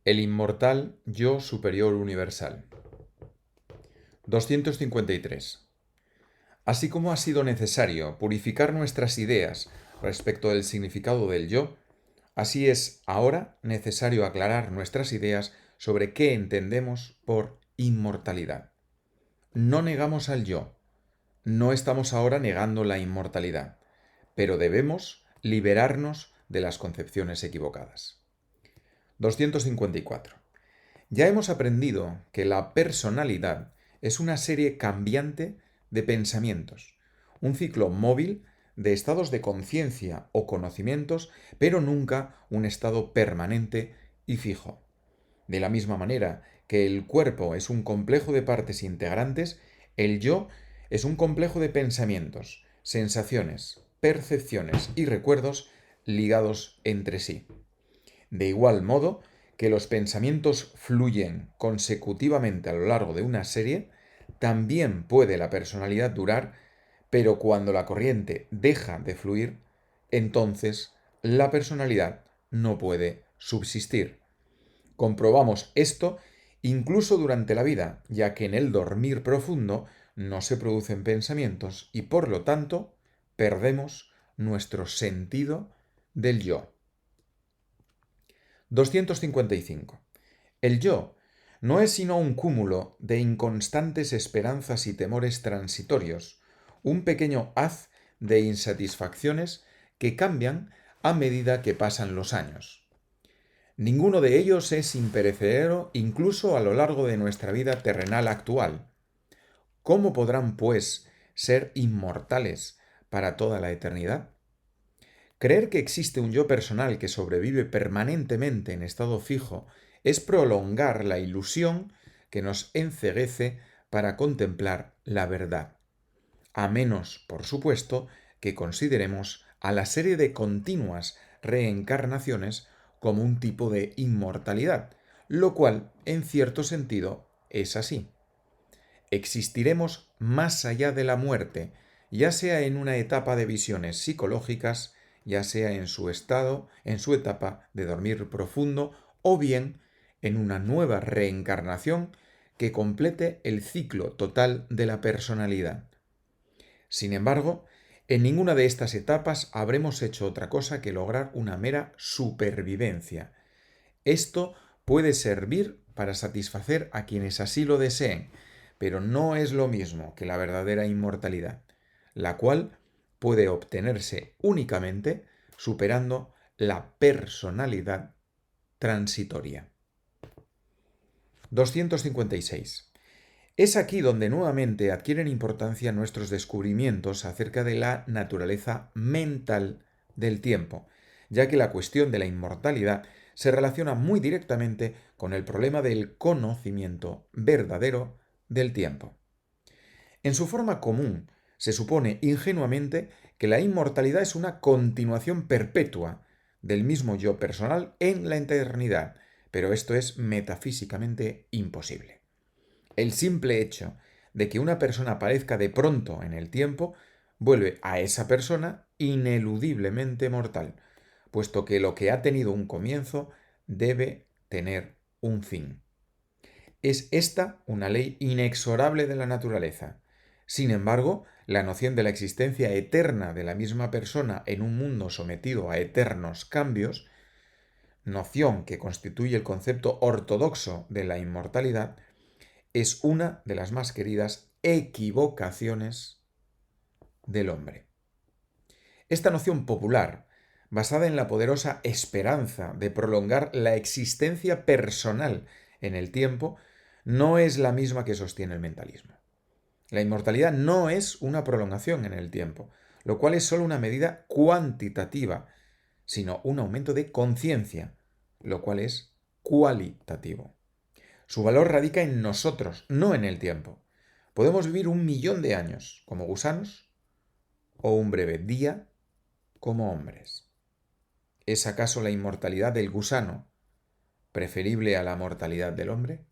El inmortal yo superior universal. 253. Así como ha sido necesario purificar nuestras ideas respecto del significado del yo, así es ahora necesario aclarar nuestras ideas sobre qué entendemos por inmortalidad. No negamos al yo, no estamos ahora negando la inmortalidad, pero debemos liberarnos de las concepciones equivocadas. 254. Ya hemos aprendido que la personalidad es una serie cambiante de pensamientos, un ciclo móvil de estados de conciencia o conocimientos, pero nunca un estado permanente y fijo. De la misma manera que el cuerpo es un complejo de partes integrantes, el yo es un complejo de pensamientos, sensaciones, percepciones y recuerdos ligados entre sí. De igual modo que los pensamientos fluyen consecutivamente a lo largo de una serie, también puede la personalidad durar, pero cuando la corriente deja de fluir, entonces la personalidad no puede subsistir. Comprobamos esto incluso durante la vida, ya que en el dormir profundo no se producen pensamientos y por lo tanto perdemos nuestro sentido del yo. 255. El yo no es sino un cúmulo de inconstantes esperanzas y temores transitorios, un pequeño haz de insatisfacciones que cambian a medida que pasan los años. Ninguno de ellos es imperecedero incluso a lo largo de nuestra vida terrenal actual. ¿Cómo podrán, pues, ser inmortales para toda la eternidad? Creer que existe un yo personal que sobrevive permanentemente en estado fijo es prolongar la ilusión que nos enceguece para contemplar la verdad. A menos, por supuesto, que consideremos a la serie de continuas reencarnaciones como un tipo de inmortalidad, lo cual, en cierto sentido, es así. Existiremos más allá de la muerte, ya sea en una etapa de visiones psicológicas, ya sea en su etapa de dormir profundo, o bien en una nueva reencarnación que complete el ciclo total de la personalidad. Sin embargo, en ninguna de estas etapas habremos hecho otra cosa que lograr una mera supervivencia. Esto puede servir para satisfacer a quienes así lo deseen, pero no es lo mismo que la verdadera inmortalidad, la cual puede obtenerse únicamente superando la personalidad transitoria. 256. Es aquí donde nuevamente adquieren importancia nuestros descubrimientos acerca de la naturaleza mental del tiempo, ya que la cuestión de la inmortalidad se relaciona muy directamente con el problema del conocimiento verdadero del tiempo. En su forma común, se supone ingenuamente que la inmortalidad es una continuación perpetua del mismo yo personal en la eternidad, pero esto es metafísicamente imposible. El simple hecho de que una persona aparezca de pronto en el tiempo vuelve a esa persona ineludiblemente mortal, puesto que lo que ha tenido un comienzo debe tener un fin. Es esta una ley inexorable de la naturaleza. Sin embargo, la noción de la existencia eterna de la misma persona en un mundo sometido a eternos cambios, noción que constituye el concepto ortodoxo de la inmortalidad, es una de las más queridas equivocaciones del hombre. Esta noción popular, basada en la poderosa esperanza de prolongar la existencia personal en el tiempo, no es la misma que sostiene el mentalismo. La inmortalidad no es una prolongación en el tiempo, lo cual es solo una medida cuantitativa, sino un aumento de conciencia, lo cual es cualitativo. Su valor radica en nosotros, no en el tiempo. Podemos vivir 1.000.000 de años como gusanos o un breve día como hombres. ¿Es acaso la inmortalidad del gusano preferible a la mortalidad del hombre?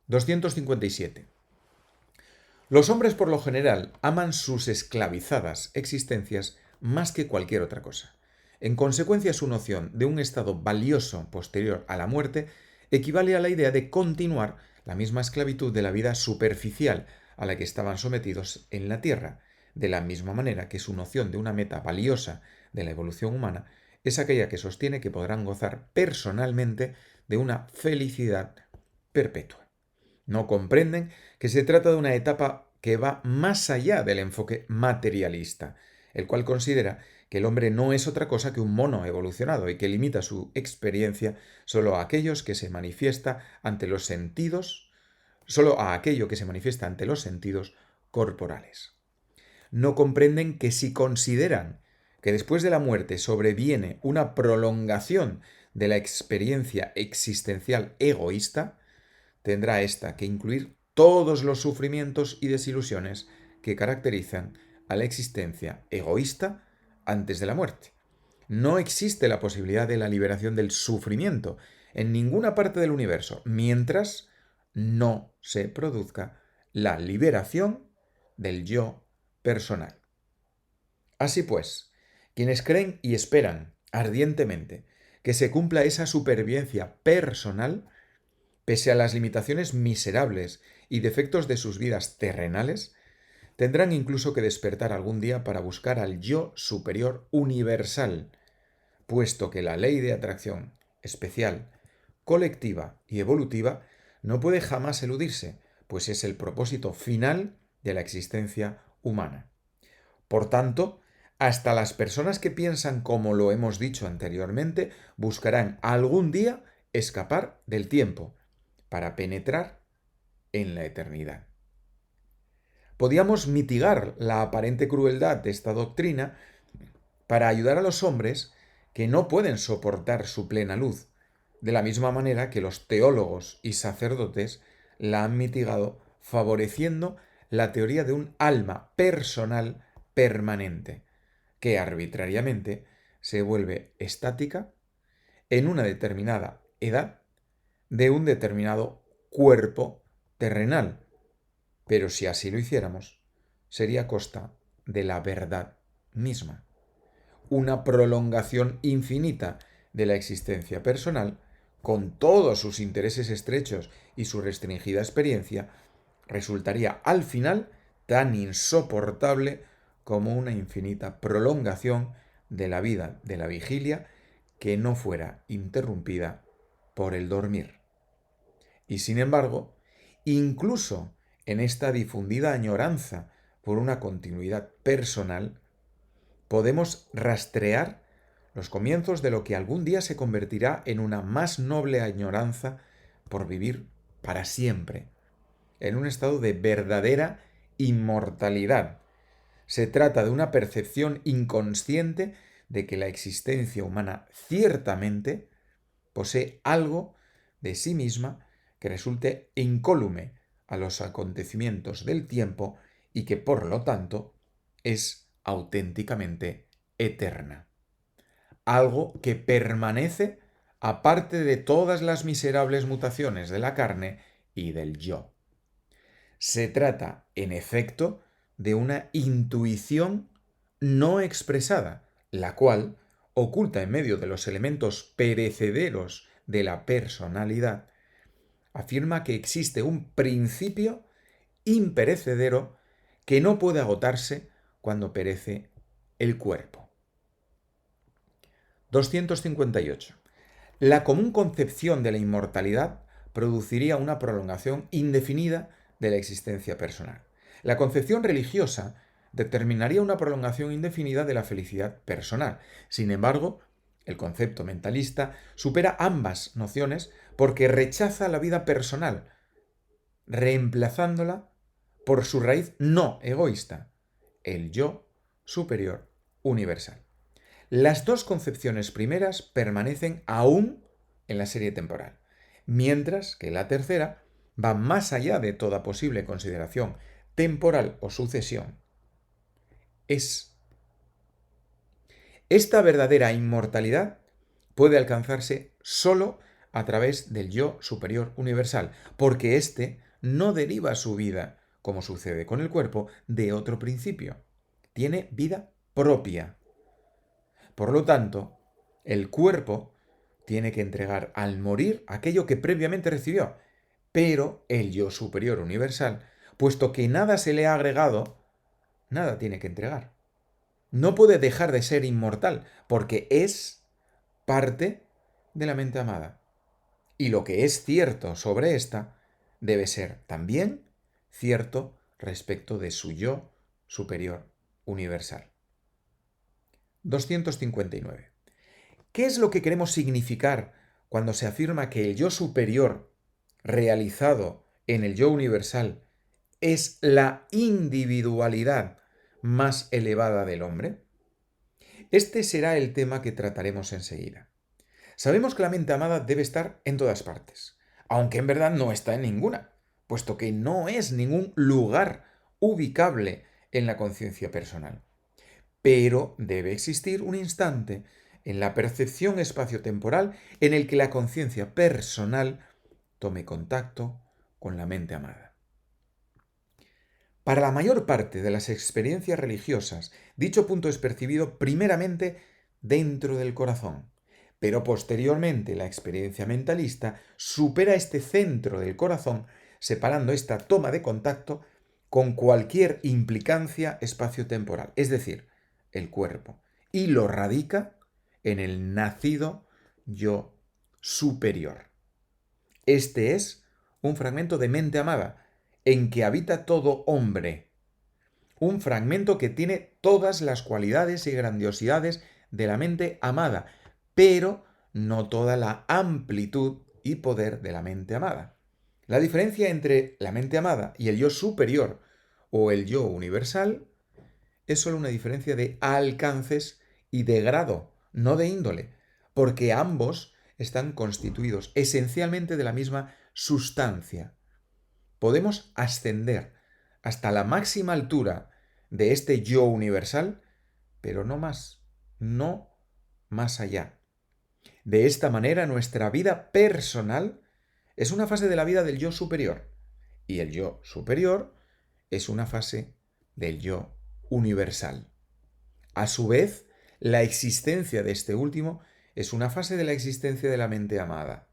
257. Los hombres por lo general aman sus esclavizadas existencias más que cualquier otra cosa. En consecuencia, su noción de un estado valioso posterior a la muerte equivale a la idea de continuar la misma esclavitud de la vida superficial a la que estaban sometidos en la Tierra, de la misma manera que su noción de una meta valiosa de la evolución humana es aquella que sostiene que podrán gozar personalmente de una felicidad perpetua. No comprenden que se trata de una etapa que va más allá del enfoque materialista, el cual considera que el hombre no es otra cosa que un mono evolucionado y que limita su experiencia solo a aquellos que se manifiesta ante los sentidos, solo a aquello que se manifiesta ante los sentidos corporales. No comprenden que si consideran que después de la muerte sobreviene una prolongación de la experiencia existencial egoísta, tendrá ésta que incluir todos los sufrimientos y desilusiones que caracterizan a la existencia egoísta antes de la muerte. No existe la posibilidad de la liberación del sufrimiento en ninguna parte del universo mientras no se produzca la liberación del yo personal. Así pues, quienes creen y esperan ardientemente que se cumpla esa supervivencia personal, pese a las limitaciones miserables y defectos de sus vidas terrenales, tendrán incluso que despertar algún día para buscar al yo superior universal, puesto que la ley de atracción especial, colectiva y evolutiva no puede jamás eludirse, pues es el propósito final de la existencia humana. Por tanto, hasta las personas que piensan como lo hemos dicho anteriormente buscarán algún día escapar del tiempo para penetrar en la eternidad. Podíamos mitigar la aparente crueldad de esta doctrina para ayudar a los hombres que no pueden soportar su plena luz, de la misma manera que los teólogos y sacerdotes la han mitigado favoreciendo la teoría de un alma personal permanente, que arbitrariamente se vuelve estática en una determinada edad de un determinado cuerpo terrenal. Pero si así lo hiciéramos, sería a costa de la verdad misma. Una prolongación infinita de la existencia personal, con todos sus intereses estrechos y su restringida experiencia, resultaría al final tan insoportable como una infinita prolongación de la vida de la vigilia que no fuera interrumpida por el dormir. Y sin embargo, incluso en esta difundida añoranza por una continuidad personal, podemos rastrear los comienzos de lo que algún día se convertirá en una más noble añoranza por vivir para siempre, en un estado de verdadera inmortalidad. Se trata de una percepción inconsciente de que la existencia humana ciertamente posee algo de sí misma que resulte incólume a los acontecimientos del tiempo y que por lo tanto es auténticamente eterna. Algo que permanece aparte de todas las miserables mutaciones de la carne y del yo. Se trata, en efecto, de una intuición no expresada, la cual, oculta en medio de los elementos perecederos de la personalidad, afirma que existe un principio imperecedero que no puede agotarse cuando perece el cuerpo. 258. La común concepción de la inmortalidad produciría una prolongación indefinida de la existencia personal. La concepción religiosa determinaría una prolongación indefinida de la felicidad personal. Sin embargo, el concepto mentalista supera ambas nociones porque rechaza la vida personal, reemplazándola por su raíz no egoísta, el yo superior universal. Las dos concepciones primeras permanecen aún en la serie temporal, mientras que la tercera va más allá de toda posible consideración temporal o sucesión. Esta verdadera inmortalidad puede alcanzarse solo a través del yo superior universal, porque éste no deriva su vida, como sucede con el cuerpo, de otro principio. Tiene vida propia. Por lo tanto, el cuerpo tiene que entregar al morir aquello que previamente recibió, pero el yo superior universal, puesto que nada se le ha agregado, nada tiene que entregar. No puede dejar de ser inmortal, porque es parte de la mente amada. Y lo que es cierto sobre esta debe ser también cierto respecto de su yo superior universal. 259. ¿Qué es lo que queremos significar cuando se afirma que el yo superior realizado en el yo universal es la individualidad más elevada del hombre? Este será el tema que trataremos enseguida. Sabemos que la mente amada debe estar en todas partes, aunque en verdad no está en ninguna, puesto que no es ningún lugar ubicable en la conciencia personal. Pero debe existir un instante en la percepción espaciotemporal en el que la conciencia personal tome contacto con la mente amada. Para la mayor parte de las experiencias religiosas, dicho punto es percibido primeramente dentro del corazón, pero posteriormente la experiencia mentalista supera este centro del corazón, separando esta toma de contacto con cualquier implicancia espaciotemporal, es decir, el cuerpo, y lo radica en el nacido yo superior. Este es un fragmento de mente amada, en que habita todo hombre. Un fragmento que tiene todas las cualidades y grandiosidades de la mente amada, pero no toda la amplitud y poder de la mente amada. La diferencia entre la mente amada y el yo superior o el yo universal es solo una diferencia de alcances y de grado, no de índole, porque ambos están constituidos esencialmente de la misma sustancia. Podemos ascender hasta la máxima altura de este yo universal, pero no más, no más allá. De esta manera, nuestra vida personal es una fase de la vida del yo superior, y el yo superior es una fase del yo universal. A su vez, la existencia de este último es una fase de la existencia de la mente amada.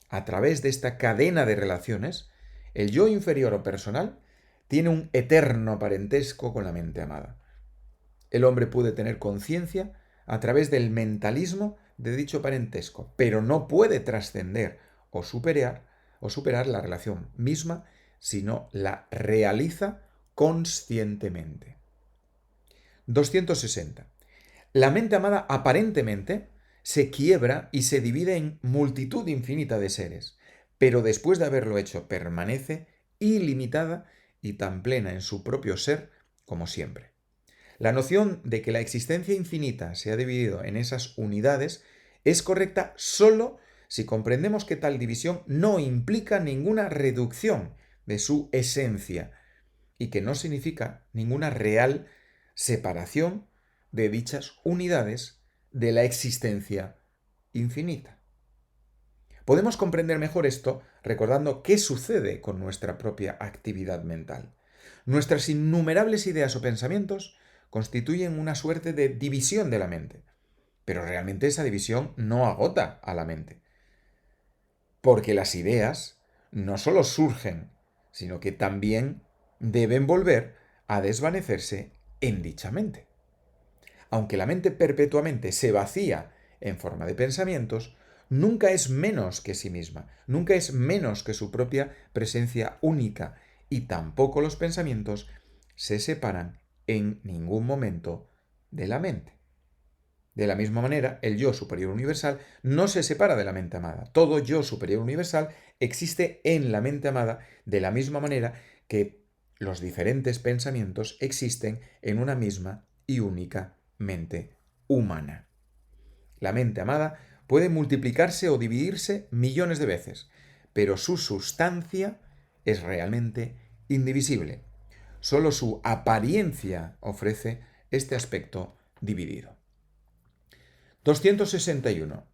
A través de esta cadena de relaciones, el yo inferior o personal tiene un eterno parentesco con la mente amada. El hombre puede tener conciencia a través del mentalismo de dicho parentesco, pero no puede trascender o superar la relación misma, sino la realiza conscientemente. 260. La mente amada aparentemente se quiebra y se divide en multitud infinita de seres, pero después de haberlo hecho permanece ilimitada y tan plena en su propio ser como siempre. La noción de que la existencia infinita se ha dividido en esas unidades es correcta sólo si comprendemos que tal división no implica ninguna reducción de su esencia y que no significa ninguna real separación de dichas unidades de la existencia infinita. Podemos comprender mejor esto recordando qué sucede con nuestra propia actividad mental. Nuestras innumerables ideas o pensamientos constituyen una suerte de división de la mente, pero realmente esa división no agota a la mente, porque las ideas no solo surgen, sino que también deben volver a desvanecerse en dicha mente. Aunque la mente perpetuamente se vacía en forma de pensamientos, nunca es menos que sí misma, nunca es menos que su propia presencia única, y tampoco los pensamientos se separan en ningún momento de la mente. De la misma manera, el yo superior universal no se separa de la mente amada. Todo yo superior universal existe en la mente amada de la misma manera que los diferentes pensamientos existen en una misma y única mente humana. La mente amada puede multiplicarse o dividirse millones de veces, pero su sustancia es realmente indivisible. Solo su apariencia ofrece este aspecto dividido. 261.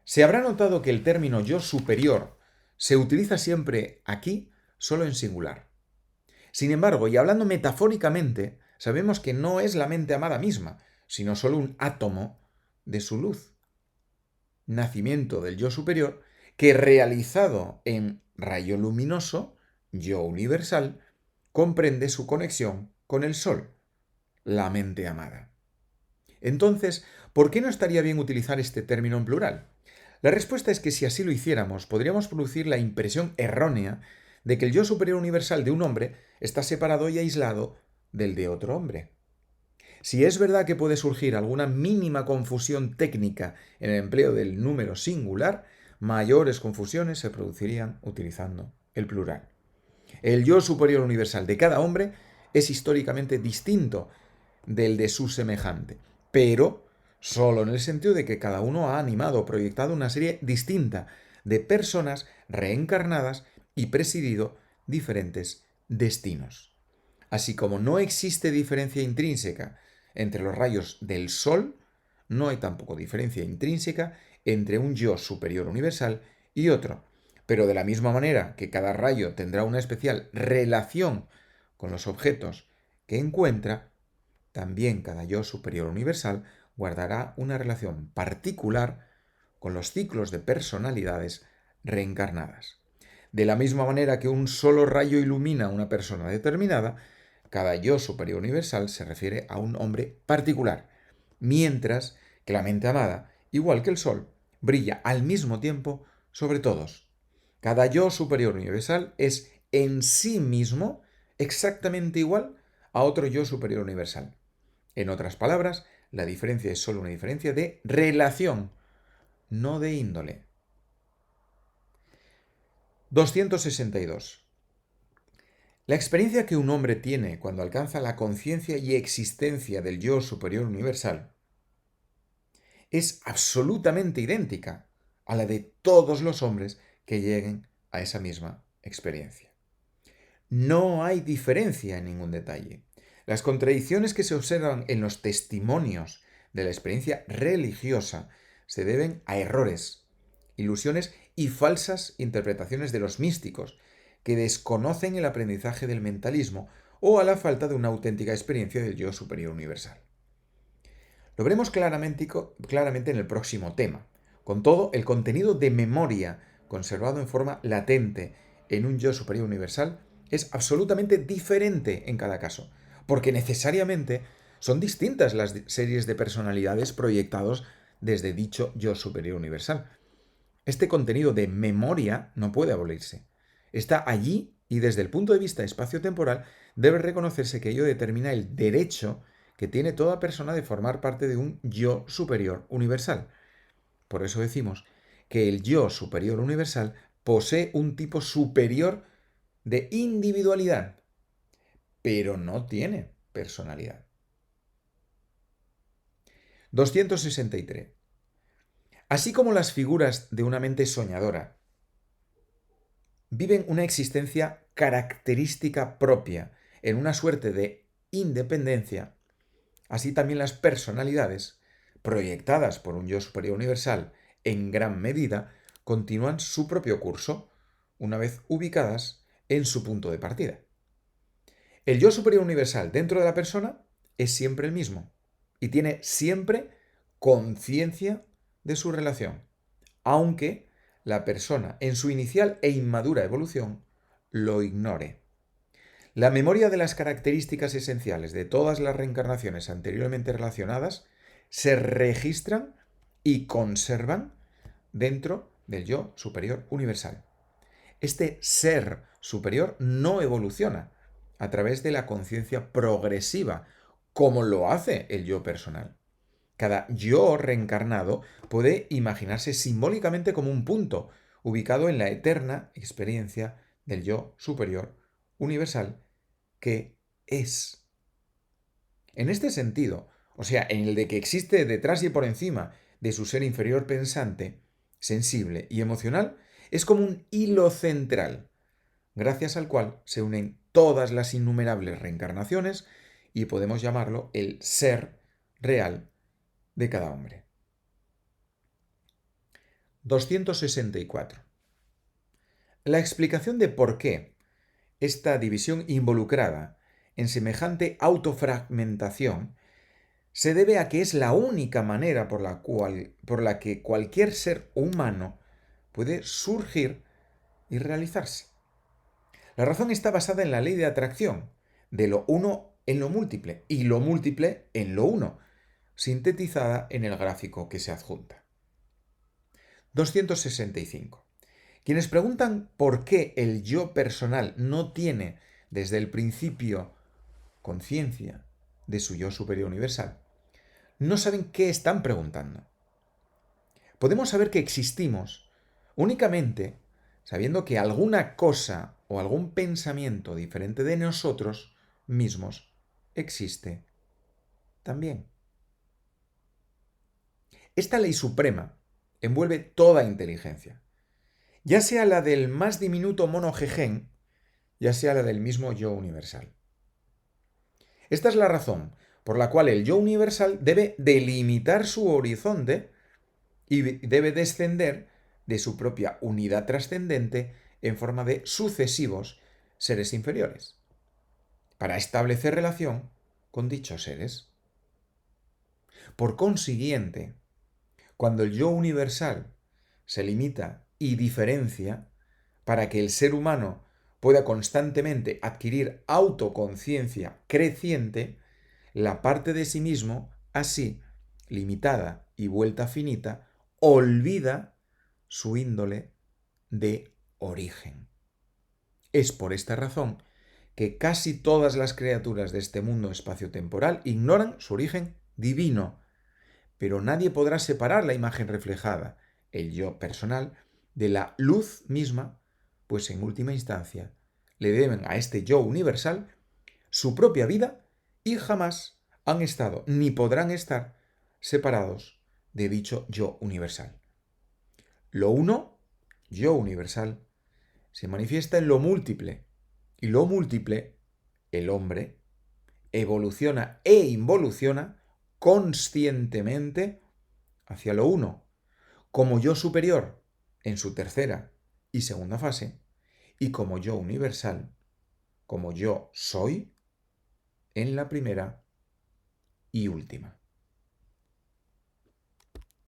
Se habrá notado que el término yo superior se utiliza siempre aquí solo en singular. Sin embargo, y hablando metafóricamente, sabemos que no es la mente amada misma, sino solo un átomo de su luz. Nacimiento del yo superior que realizado en rayo luminoso, yo universal, comprende su conexión con el sol, la mente amada. Entonces, ¿por qué no estaría bien utilizar este término en plural? La respuesta es que si así lo hiciéramos, podríamos producir la impresión errónea de que el yo superior universal de un hombre está separado y aislado del de otro hombre. Si es verdad que puede surgir alguna mínima confusión técnica en el empleo del número singular, mayores confusiones se producirían utilizando el plural. El yo superior universal de cada hombre es históricamente distinto del de su semejante, pero solo en el sentido de que cada uno ha animado o proyectado una serie distinta de personas reencarnadas y presidido diferentes destinos. Así como no existe diferencia intrínseca entre los rayos del Sol, no hay tampoco diferencia intrínseca entre un yo superior universal y otro. Pero de la misma manera que cada rayo tendrá una especial relación con los objetos que encuentra, también cada yo superior universal guardará una relación particular con los ciclos de personalidades reencarnadas. De la misma manera que un solo rayo ilumina a una persona determinada, cada yo superior universal se refiere a un hombre particular, mientras que la mente amada, igual que el sol, brilla al mismo tiempo sobre todos. Cada yo superior universal es en sí mismo exactamente igual a otro yo superior universal. En otras palabras, la diferencia es solo una diferencia de relación, no de índole. 262. La experiencia que un hombre tiene cuando alcanza la conciencia y existencia del yo superior universal es absolutamente idéntica a la de todos los hombres que lleguen a esa misma experiencia. No hay diferencia en ningún detalle. Las contradicciones que se observan en los testimonios de la experiencia religiosa se deben a errores, ilusiones y falsas interpretaciones de los místicos, que desconocen el aprendizaje del mentalismo o a la falta de una auténtica experiencia del yo superior universal. Lo veremos claramente en el próximo tema. Con todo, el contenido de memoria conservado en forma latente en un yo superior universal es absolutamente diferente en cada caso, porque necesariamente son distintas las series de personalidades proyectados desde dicho yo superior universal. Este contenido de memoria no puede abolirse. Está allí y desde el punto de vista espacio-temporal debe reconocerse que ello determina el derecho que tiene toda persona de formar parte de un yo superior universal. Por eso decimos que el yo superior universal posee un tipo superior de individualidad, pero no tiene personalidad. 263. Así como las figuras de una mente soñadora viven una existencia característica propia en una suerte de independencia, así también las personalidades, proyectadas por un yo superior universal en gran medida, continúan su propio curso, una vez ubicadas en su punto de partida. El yo superior universal dentro de la persona es siempre el mismo y tiene siempre conciencia de su relación, aunque la persona en su inicial e inmadura evolución lo ignore. La memoria de las características esenciales de todas las reencarnaciones anteriormente relacionadas se registran y conservan dentro del yo superior universal. Este ser superior no evoluciona a través de la conciencia progresiva, como lo hace el yo personal. Cada yo reencarnado puede imaginarse simbólicamente como un punto, ubicado en la eterna experiencia del yo superior universal que es. En este sentido, o sea, en el de que existe detrás y por encima de su ser inferior pensante, sensible y emocional, es como un hilo central, gracias al cual se unen todas las innumerables reencarnaciones y podemos llamarlo el ser real de cada hombre. 264. La explicación de por qué esta división involucrada en semejante autofragmentación se debe a que es la única manera por la que cualquier ser humano puede surgir y realizarse. La razón está basada en la ley de atracción, de lo uno en lo múltiple y lo múltiple en lo uno, sintetizada en el gráfico que se adjunta. 265. Quienes preguntan por qué el yo personal no tiene desde el principio conciencia de su yo superior universal, no saben qué están preguntando. Podemos saber que existimos únicamente sabiendo que alguna cosa o algún pensamiento diferente de nosotros mismos existe también. Esta ley suprema envuelve toda inteligencia, ya sea la del más diminuto mono jejen, ya sea la del mismo yo universal. Esta es la razón por la cual el yo universal debe delimitar su horizonte y debe descender de su propia unidad trascendente en forma de sucesivos seres inferiores, para establecer relación con dichos seres. Por consiguiente, cuando el yo universal se limita y diferencia para que el ser humano pueda constantemente adquirir autoconciencia creciente, la parte de sí mismo, así, limitada y vuelta finita, olvida su índole de origen. Es por esta razón que casi todas las criaturas de este mundo espaciotemporal ignoran su origen divino, pero nadie podrá separar la imagen reflejada, el yo personal, de la luz misma, pues en última instancia le deben a este yo universal su propia vida y jamás han estado ni podrán estar separados de dicho yo universal. Lo uno, yo universal, se manifiesta en lo múltiple, y lo múltiple, el hombre, evoluciona e involuciona conscientemente hacia lo uno, como yo superior en su tercera y segunda fase, y como yo universal, como yo soy, en la primera y última.